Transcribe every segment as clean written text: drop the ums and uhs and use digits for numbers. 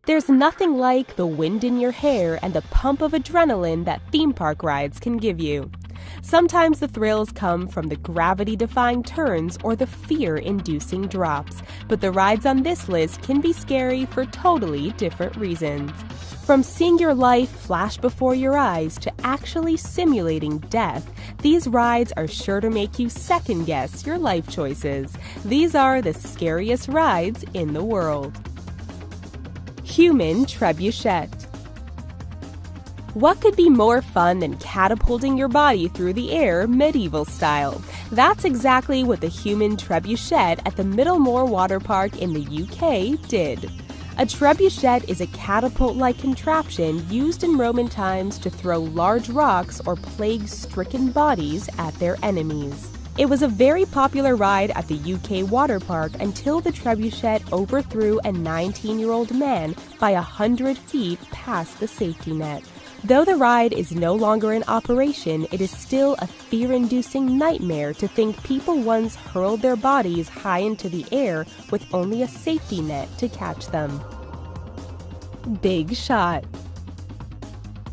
There's nothing like the wind in your hair and the pump of adrenaline that theme park rides can give you. Sometimes the thrills come from the gravity-defying turns or the fear-inducing drops, but the rides on this list can be scary for totally different reasons. From seeing your life flash before your eyes to actually simulating death, these rides are sure to make you second-guess your life choices. These are the scariest rides in the world. Human Trebuchet. What could be more fun than catapulting your body through the air medieval style? That's exactly what the Human Trebuchet at the Middlemore Water Park in the UK did. A trebuchet is a catapult-like contraption used in Roman times to throw large rocks or plague-stricken bodies at their enemies. It was a very popular ride at the UK water park until the trebuchet overthrew a 19-year-old man by 100 feet past the safety net. Though the ride is no longer in operation, it is still a fear-inducing nightmare to think people once hurled their bodies high into the air with only a safety net to catch them. Big Shot.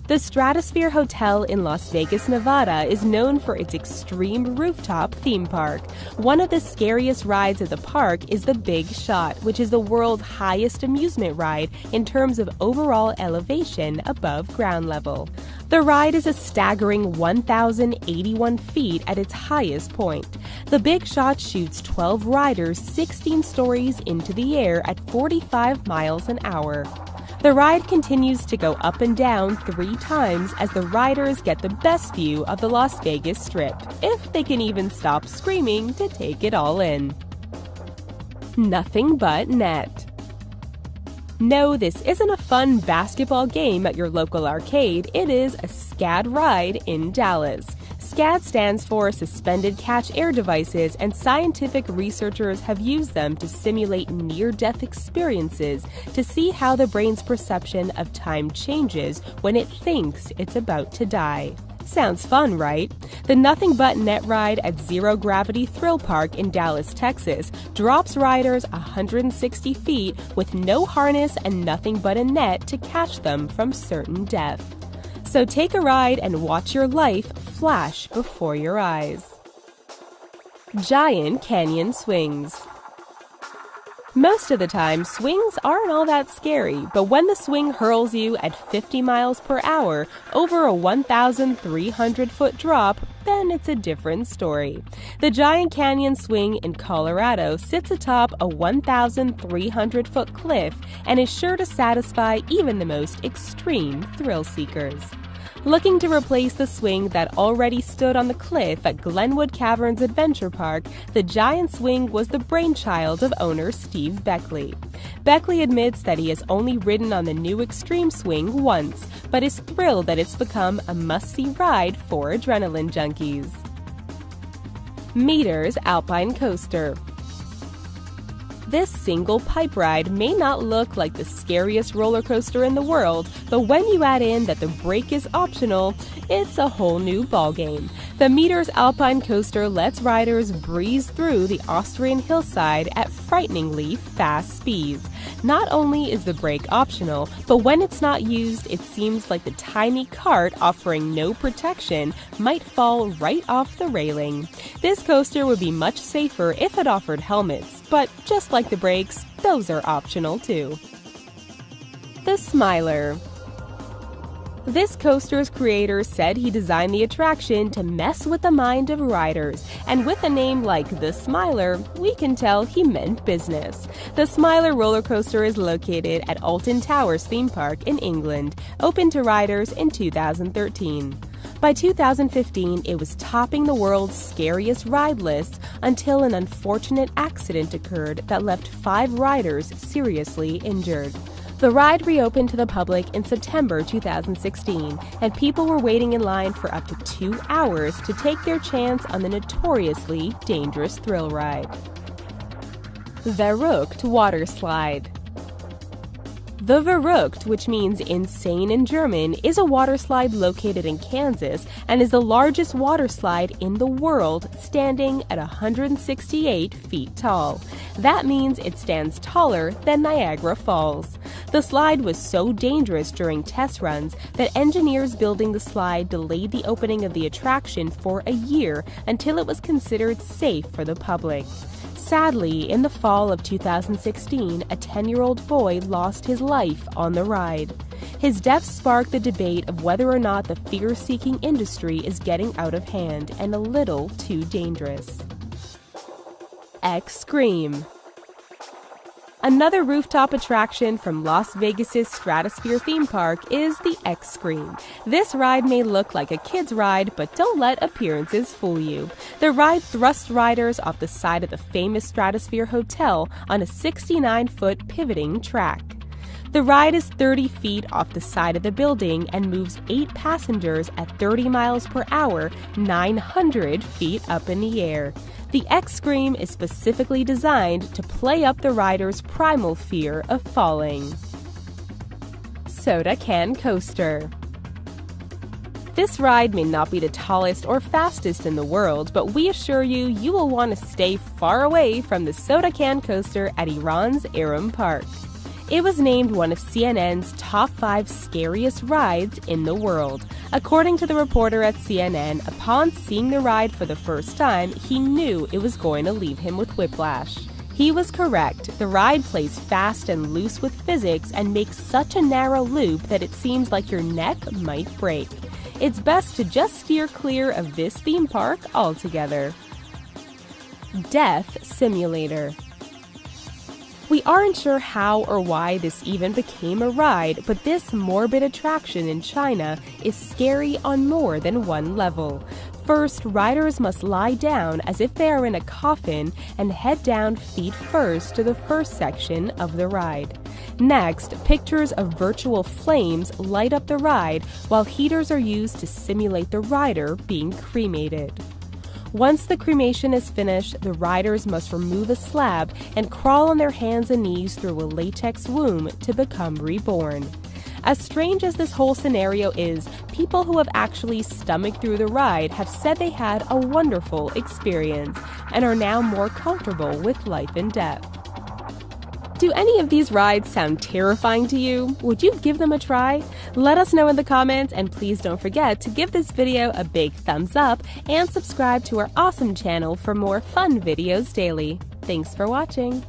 The Stratosphere Hotel in Las Vegas, Nevada is known for its extreme rooftop theme park. One of the scariest rides at the park is the Big Shot, which is the world's highest amusement ride in terms of overall elevation above ground level. The ride is a staggering 1,081 feet at its highest point. The Big Shot shoots 12 riders 16 stories into the air at 45 miles an hour. The ride continues to go up and down 3 times as the riders get the best view of the Las Vegas Strip, if they can even stop screaming to take it all in. Nothing but net. No, this isn't a fun basketball game at your local arcade, it is a SCAD ride in Dallas. SCAD stands for Suspended Catch Air Devices, and scientific researchers have used them to simulate near-death experiences to see how the brain's perception of time changes when it thinks it's about to die. Sounds fun, right? The Nothing But Net ride at Zero Gravity Thrill Park in Dallas, Texas, drops riders 160 feet with no harness and nothing but a net to catch them from certain death. So take a ride and watch your life flash before your eyes. Giant Canyon Swings. Most of the time, swings aren't all that scary, but when the swing hurls you at 50 miles per hour over a 1,300-foot drop, then it's a different story. The Giant Canyon Swing in Colorado sits atop a 1,300-foot cliff and is sure to satisfy even the most extreme thrill seekers. Looking to replace the swing that already stood on the cliff at Glenwood Caverns Adventure Park, the Giant Swing was the brainchild of owner Steve Beckley. Beckley admits that he has only ridden on the new Extreme Swing once, but is thrilled that it's become a must-see ride for adrenaline junkies. Meters Alpine Coaster. This single pipe ride may not look like the scariest roller coaster in the world, but when you add in that the brake is optional, it's a whole new ballgame. The Meters Alpine Coaster lets riders breeze through the Austrian hillside at frighteningly fast speeds. Not only is the brake optional, but when it's not used, it seems like the tiny cart offering no protection might fall right off the railing. This coaster would be much safer if it offered helmets, but just like the brakes, those are optional too. The Smiler. This coaster's creator said he designed the attraction to mess with the mind of riders, and with a name like The Smiler, we can tell he meant business. The Smiler roller coaster is located at Alton Towers Theme Park in England, opened to riders in 2013. By 2015, it was topping the world's scariest ride lists until an unfortunate accident occurred that left 5 riders seriously injured. The ride reopened to the public in September 2016, and people were waiting in line for up to 2 hours to take their chance on the notoriously dangerous thrill ride. Verrückt Water Slide. The Verrückt, which means insane in German, is a waterslide located in Kansas and is the largest waterslide in the world, standing at 168 feet tall. That means it stands taller than Niagara Falls. The slide was so dangerous during test runs that engineers building the slide delayed the opening of the attraction for a year until it was considered safe for the public. Sadly, in the fall of 2016, a 10-year-old boy lost his life on the ride. His death sparked the debate of whether or not the fear-seeking industry is getting out of hand and a little too dangerous. X-Scream. Another rooftop attraction from Las Vegas's Stratosphere theme park is the X-Scream. This ride may look like a kid's ride, but don't let appearances fool you. The ride thrusts riders off the side of the famous Stratosphere Hotel on a 69-foot pivoting track. The ride is 30 feet off the side of the building and moves 8 passengers at 30 miles per hour, 900 feet up in the air. The X-Scream is specifically designed to play up the rider's primal fear of falling. Soda Can Coaster. This ride may not be the tallest or fastest in the world, but we assure you, you will want to stay far away from the Soda Can Coaster at Iran's Aram Park. It was named one of CNN's top 5 scariest rides in the world. According to the reporter at CNN, upon seeing the ride for the first time, he knew it was going to leave him with whiplash. He was correct. The ride plays fast and loose with physics and makes such a narrow loop that it seems like your neck might break. It's best to just steer clear of this theme park altogether. Death Simulator. We aren't sure how or why this even became a ride, but this morbid attraction in China is scary on more than one level. First, riders must lie down as if they are in a coffin and head down feet first to the first section of the ride. Next, pictures of virtual flames light up the ride while heaters are used to simulate the rider being cremated. Once the cremation is finished, the riders must remove a slab and crawl on their hands and knees through a latex womb to become reborn. As strange as this whole scenario is, people who have actually stomached through the ride have said they had a wonderful experience and are now more comfortable with life and death. Do any of these rides sound terrifying to you? Would you give them a try? Let us know in the comments, and please don't forget to give this video a big thumbs up and subscribe to our awesome channel for more fun videos daily. Thanks for watching.